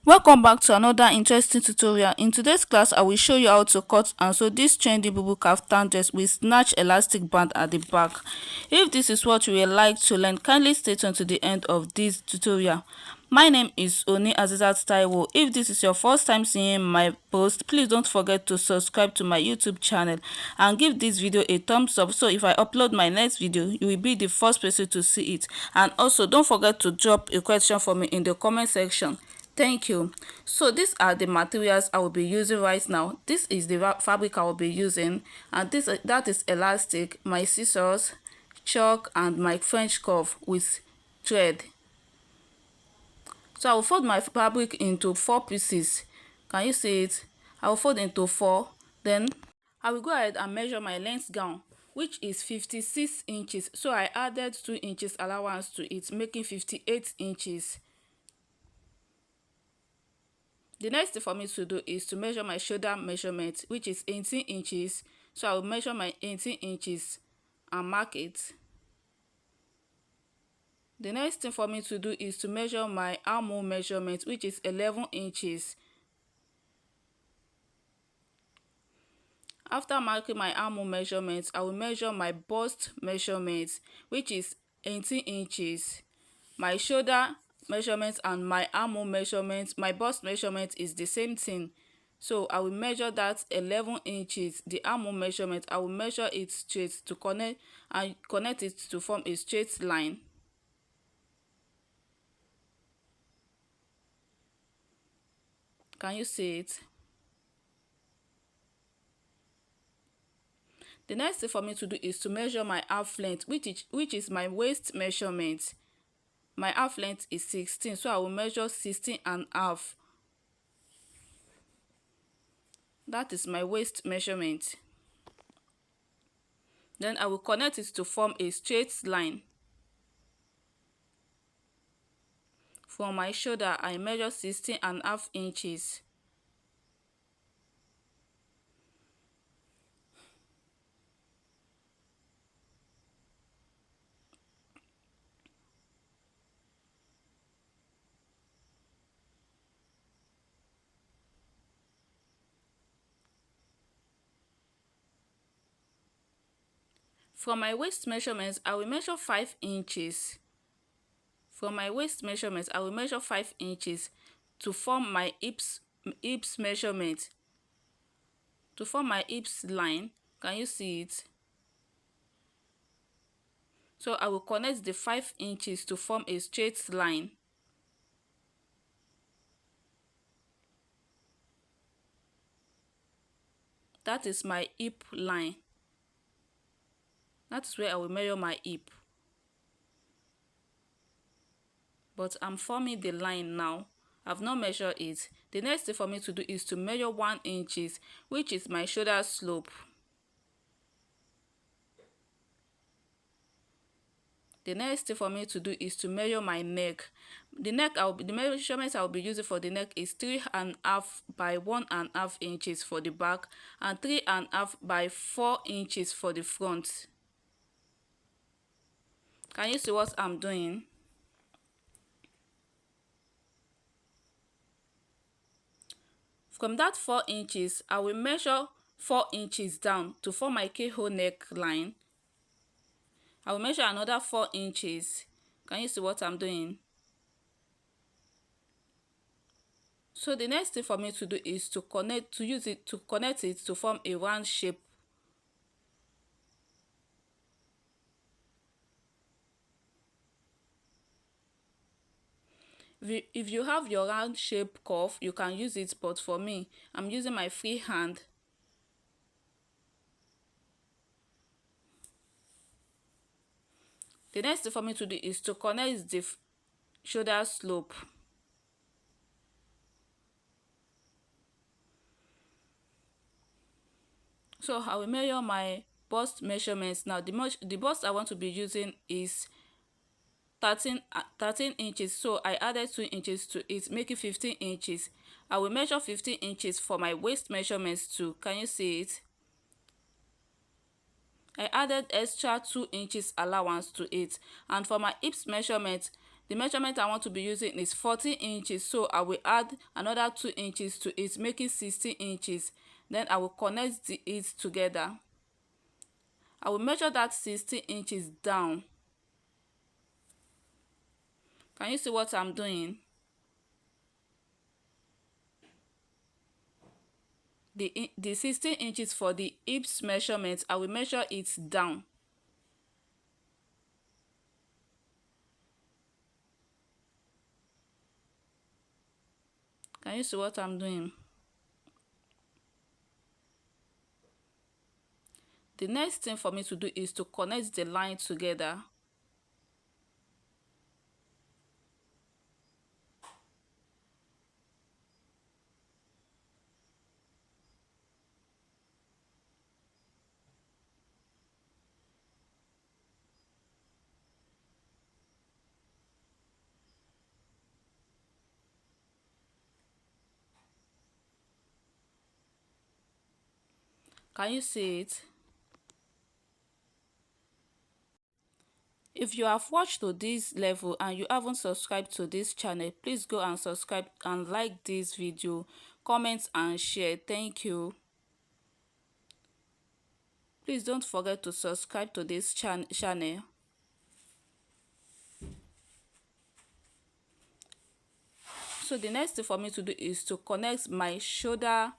Welcome back to another interesting tutorial. In today's class, I will show you how to cut and sew this trendy Bubu Kaftan dress with snatch elastic band at the back. If this is what you would like to learn, kindly stay tuned to the end of this tutorial. My name is Oni Azizat Taiwo. If this is your first time seeing my post, please don't forget to subscribe to my YouTube channel and give this video a thumbs up, so if I upload my next video, you will be the first person to see it. And also, don't forget to drop a question for me in the comment section. Thank you. So these are the materials I will be using right now. This is the fabric I will be using, and that is elastic, my scissors, chalk, and my French curve with thread. So I will fold my fabric into 4 pieces. Can you see it? I will fold into 4. Then I will go ahead and measure my length gown, which is 56 inches. So I added 2 inches allowance to it, making 58 inches. The next thing for me to do is to measure my shoulder measurement, which is 18 inches. So I will measure my 18 inches and mark it. The next thing for me to do is to measure my armhole measurement, which is 11 inches. After marking my armhole measurements, I will measure my bust measurement, which is 18 inches. My shoulder measurement and my armhole measurement, my bust measurement is the same thing. So I will measure that 11 inches. The armhole measurement, I will measure it straight to connect it to form a straight line. Can you see it? The next thing for me to do is to measure my half length, which is my waist measurement. My half length is 16, so I will measure 16 and half. That is my waist measurement. Then I will connect it to form a straight line. For my shoulder, I measure 16 and half inches. For my waist measurements, I will measure 5 inches. For my waist measurements, I will measure 5 inches to form my hips measurement. To form my hips line, can you see it? So I will connect the 5 inches to form a straight line. That is my hip line. That's where I will measure my hip. But I'm forming the line now. I've not measured it. The next thing for me to do is to measure 1 inches, which is my shoulder slope. The next thing for me to do is to measure my neck. The measurement I will be using for the neck is 3.5 by 1.5 inches for the back and 3.5 by 4 inches for the front. Can you see what I'm doing? From that 4 inches, I will measure 4 inches down to form my keyhole neckline. I will measure another 4 inches. Can you see what I'm doing? So the next thing for me to do is to connect it to form a round shape. If you have your round shape curve, you can use it, but for me, I'm using my free hand. The next thing for me to do is to connect the shoulder slope. So I will measure my bust measurements now. The bust I want to be using is 13 inches, so I added 2 inches to it, making 15 inches. I will measure 15 inches for my waist measurements too. Can you see it? I added extra 2 inches allowance to it. And for my hips measurement, The measurement I want to be using is 40 inches, so I will add another 2 inches to it, making 60 inches. Then I will connect it together. I will measure that 60 inches down. Can you see what I'm doing? The 60 inches for the hips measurement, I will measure it down. Can you see what I'm doing? The next thing for me to do is to connect the line together. Can you see it? If you have watched to this level and you haven't subscribed to this channel, please go and subscribe and like this video, comment and share. Thank you. Please don't forget to subscribe to this channel. So the next thing for me to do is to connect my shoulder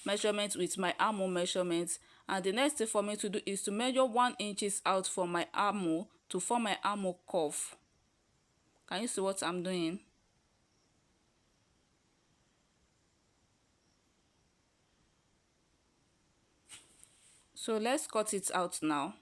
measurement with my armhole measurement, and the next thing for me to do is to measure 1 inches out from my armhole to form my armhole curve. Can you see what I'm doing? So let's cut it out now.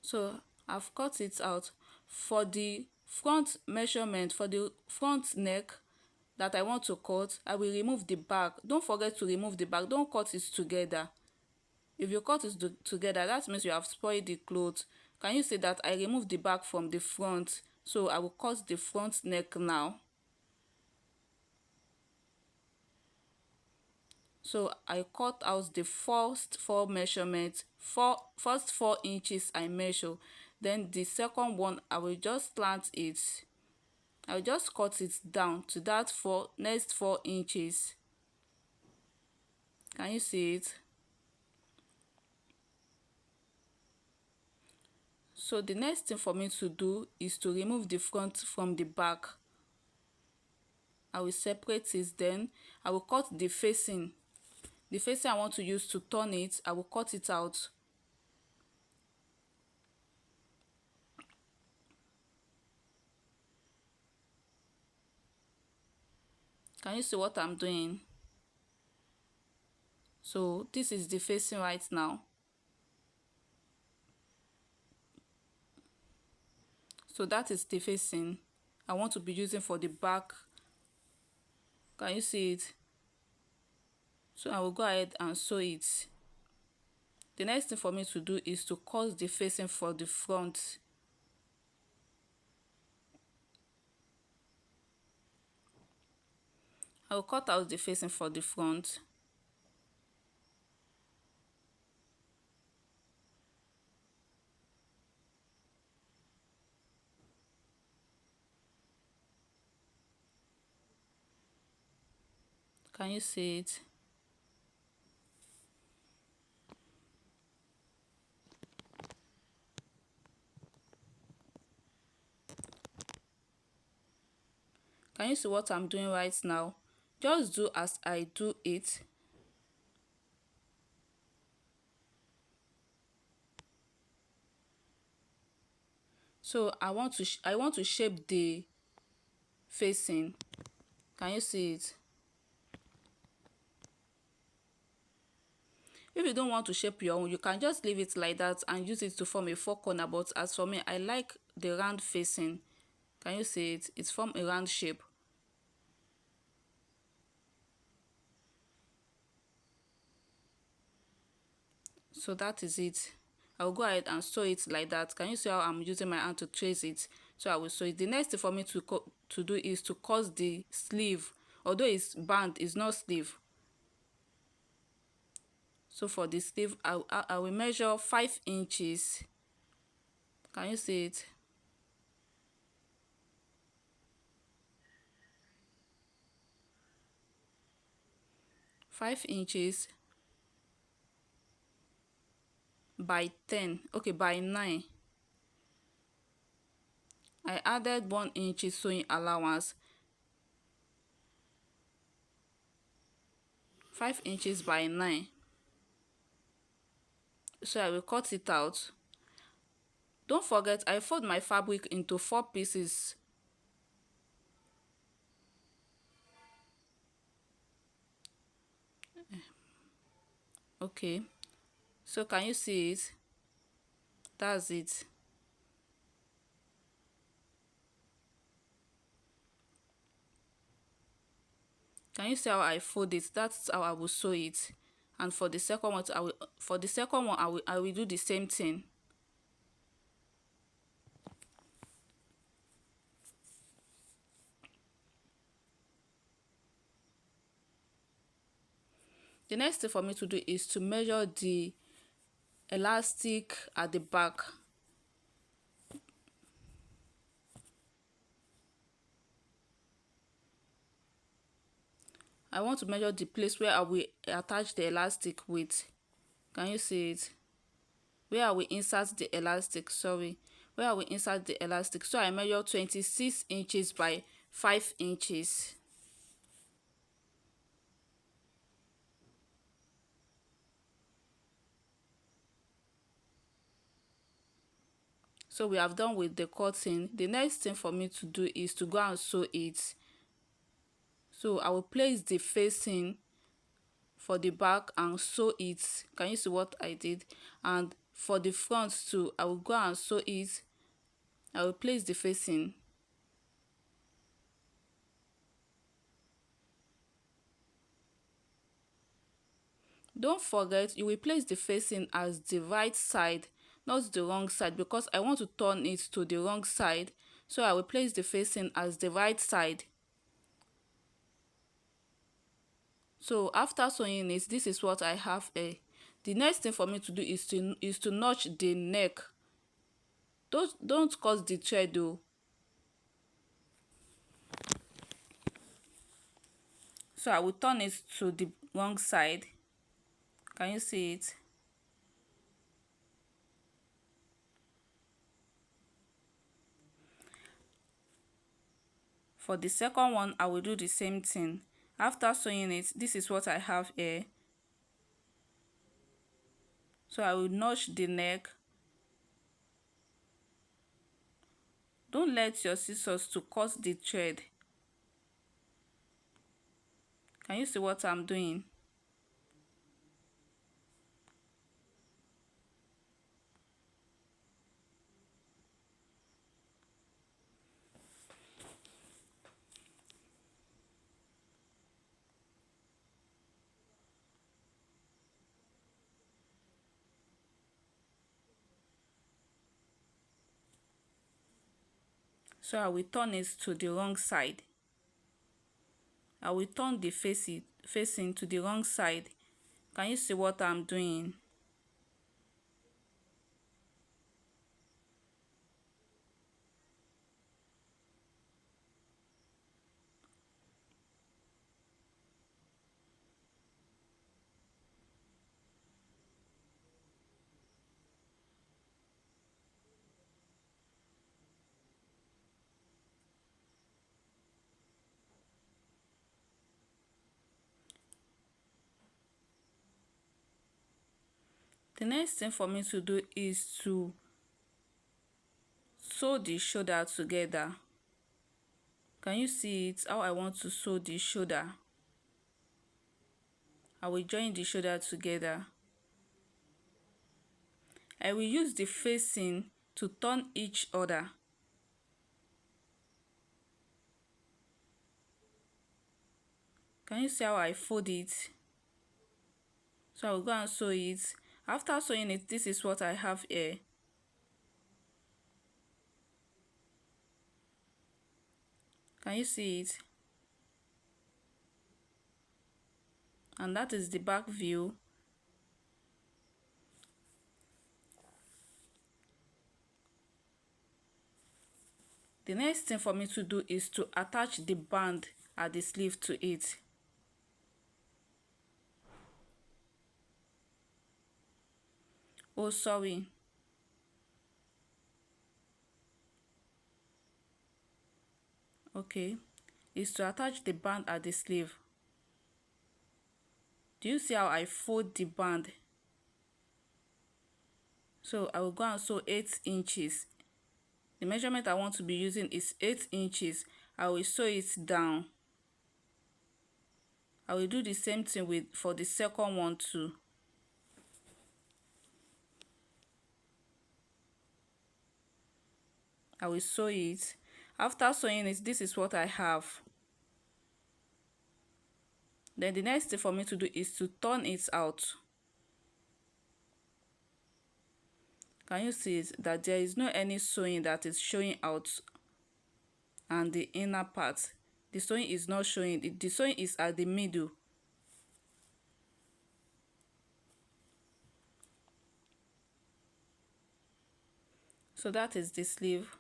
So I've cut it out. For the front measurement, for the front neck that I want to cut, I will remove the back. Don't forget to remove the back. Don't cut it together. If you cut it together, that means you have spoiled the clothes. Can you see that I removed the back from the front? So I will cut the front neck now. So I cut out the first 4 measurements. First 4 inches I measure. Then the second one, I will just slant it. I will just cut it down to that next 4 inches. Can you see it? So the next thing for me to do is to remove the front from the back. I will separate it, then I will cut the facing. The facing I want to use to turn it, I will cut it out. Can you see what I'm doing? So this is the facing right now. So that is the facing I want to be using for the back. Can you see it? So I will go ahead and sew it. The next thing for me to do is to cut the facing for the front. I will cut out the facing for the front. Can you see it? Can you see what I'm doing right now? Just do as I do it. So I want to shape the facing. Can you see it? If you don't want to shape your own, you can just leave it like that and use it to form a 4 corner. But as for me, I like the round facing. Can you see it? It's form a round shape. So that is it. I'll go ahead and sew it like that. Can you see how I'm using my hand to trace it? So I will sew it. The next thing for me to do is to cut the sleeve, although it's band, it's not sleeve. So for the sleeve, I will measure 5 inches. Can you see it? 5 inches by 10, okay, by 9. I added 1 inch sewing allowance. 5 inches by 9. So I will cut it out. Don't forget, I fold my fabric into 4 pieces. Okay, so can you see it? That's it. Can you see how I fold it? That's how I will sew it. And for the second one, I will do the same thing. The next thing for me to do is to measure the elastic at the back. I want to measure the place where I will attach the elastic with. Can you see it? Where I will insert the elastic, sorry. Where I will insert the elastic. So I measure 26 inches by 5 inches. So we have done with the cutting. The next thing for me to do is to go and sew it. So I will place the facing for the back and sew it. Can you see what I did? And for the front too, I will go and sew it. I will place the facing. Don't forget, you will place the facing as the right side, not the wrong side, because I want to turn it to the wrong side. So I will place the facing as the right side. So after sewing it, this is what I have here. The next thing for me to do is to notch the neck. Don't cut the thread though. So I will turn it to the wrong side. Can you see it? For the second one, I will do the same thing. After sewing it, this is what I have here. So I will notch the neck. Don't let your scissors to cut the thread. Can you see what I'm doing? So I will turn it to the wrong side. I will turn the facing to the wrong side. Can you see what I'm doing? The next thing for me to do is to sew the shoulder together. Can you see it? How I want to sew the shoulder? I will join the shoulder together. I will use the facing to turn each other. Can you see how I fold it? So I will go and sew it. After sewing it, this is what I have here. Can you see it? And that is the back view. The next thing for me to do is to attach the band at the sleeve to it. Oh, sorry. Okay, is to attach the band at the sleeve. Do you see how I fold the band? So I will go and sew 8 inches. The measurement I want to be using is 8 inches. I will sew it down. I will do the same thing for the second one too. I will sew it. After sewing it, this is what I have. Then the next thing for me to do is to turn it out. Can you see it? That there is no any sewing that is showing out, and the inner part, the sewing is not showing. The sewing is at the middle. So that is the sleeve.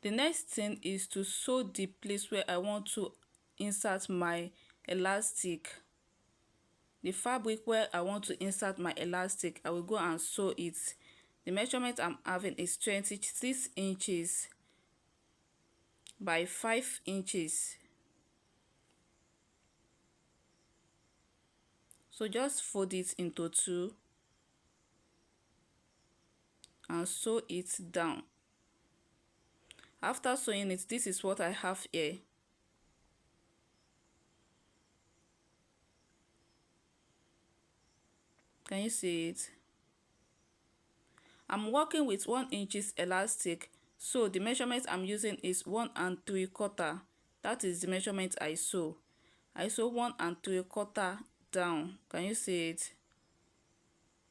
The next thing is to sew the place where I want to insert my elastic. The fabric where I want to insert my elastic, I will go and sew it. The measurement I'm having is 26 inches by 5 inches. So just fold it into two and sew it down. After sewing it, this is what I have here. Can you see it? I'm working with 1 inches elastic, so the measurement I'm using is 1 3/4. That is the measurement I sew. I sew 1 3/4 down. Can you see it?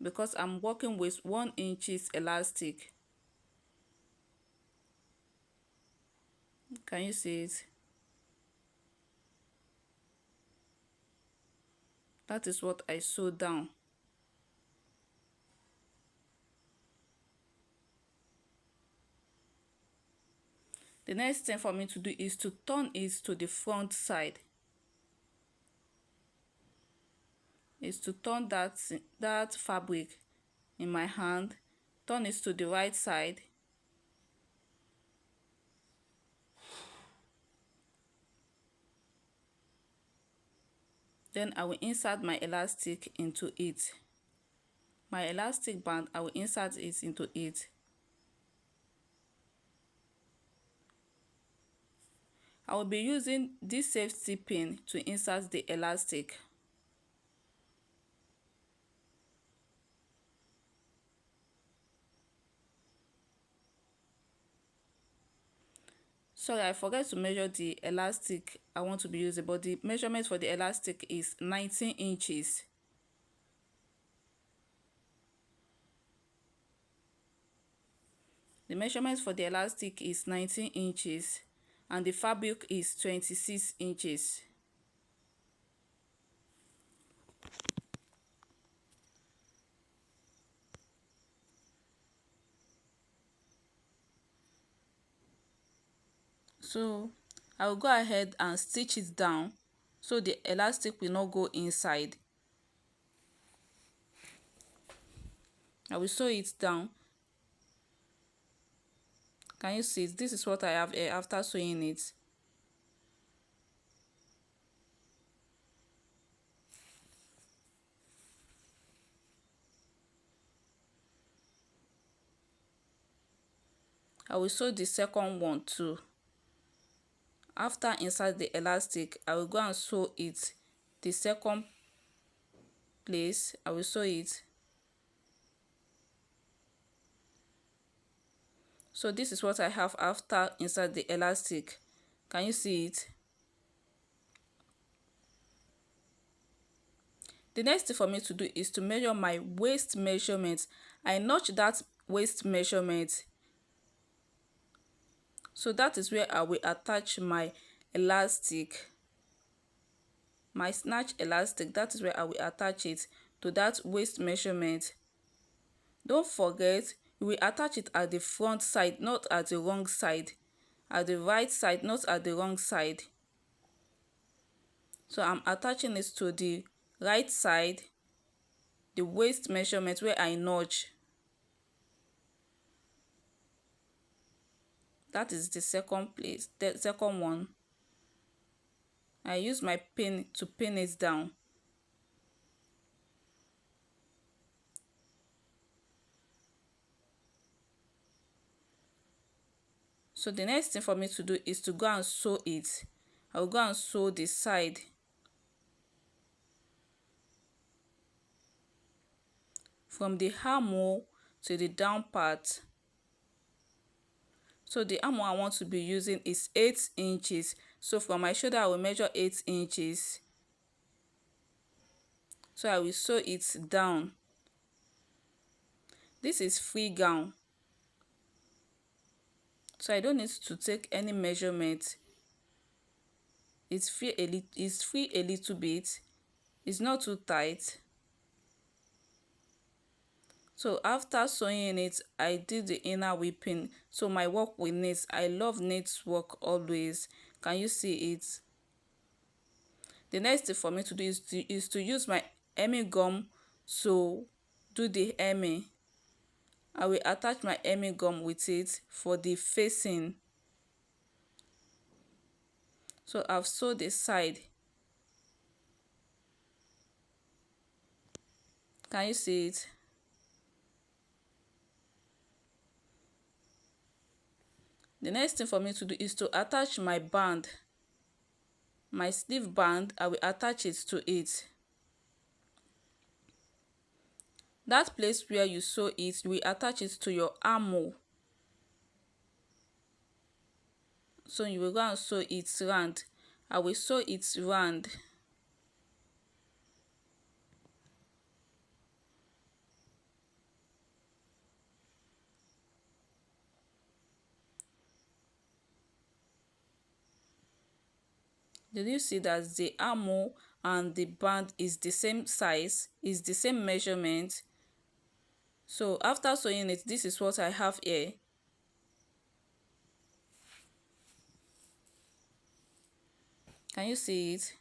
Because I'm working with 1 inches elastic. Can you see it? That is what I sew down. The next thing for me to do is to turn it to the front side. Is to turn that fabric in my hand, turn it to the right side. Then I will insert my elastic into it. My elastic band, I will insert it into it. I will be using this safety pin to insert the elastic. Sorry, I forgot to measure the elastic I want to be using, but the measurement for the elastic is 19 inches. The measurement for the elastic is 19 inches and the fabric is 26 inches. So I will go ahead and stitch it down so the elastic will not go inside. I will sew it down. Can you see it? This is what I have here after sewing it. I will sew the second one too. After insert the elastic, I will go and sew it. The second place, I will sew it. So this is what I have after insert the elastic. Can you see it? The next thing for me to do is to measure my waist measurement. I notch that waist measurement So that is where I will attach my elastic, my snatch elastic. That is where I will attach it to that waist measurement. Don't forget, you will attach it at the front side, not at the wrong side. At the right side, not at the wrong side. So I'm attaching it to the right side, the waist measurement where I notch. That is the second place, the second one. I use my pin to pin it down. So the next thing for me to do is to go and sew it. I will go and sew the side from the armhole to the down part. So the armhole I want to be using is 8 inches. So from my shoulder I will measure 8 inches. So I will sew it down. This is free gown, so I don't need to take any measurement. It's free a little bit. It's not too tight. So after sewing it, I did the inner whipping. So my work with knits, I love knits work always. Can you see it? The next thing for me to do is to use my hemming gum to do the hemming. I will attach my hemming gum with it for the facing. So I've sewed the side. Can you see it? The next thing for me to do is to attach my band. My sleeve band, I will attach it to it. That place where you sew it, you will attach it to your armhole. So you will go and sew it round. I will sew it round. Did you see that the armhole and the band is the same size, is the same measurement? So after sewing it, this is what I have here. Can you see it?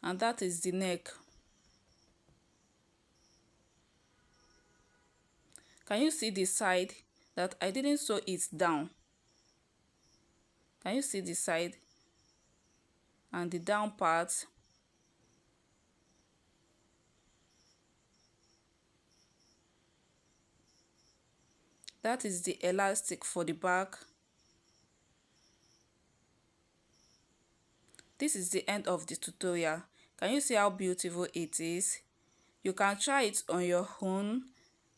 And that is the neck. Can you see the side that I didn't sew it down? Can you see the side and the down part? That is the elastic for the back. This is the end of the tutorial. Can you see how beautiful it is? You can try it on your own.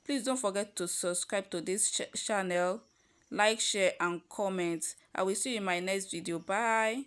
Please don't forget to subscribe to this channel, like, share and comment. I will see you in my next video. Bye.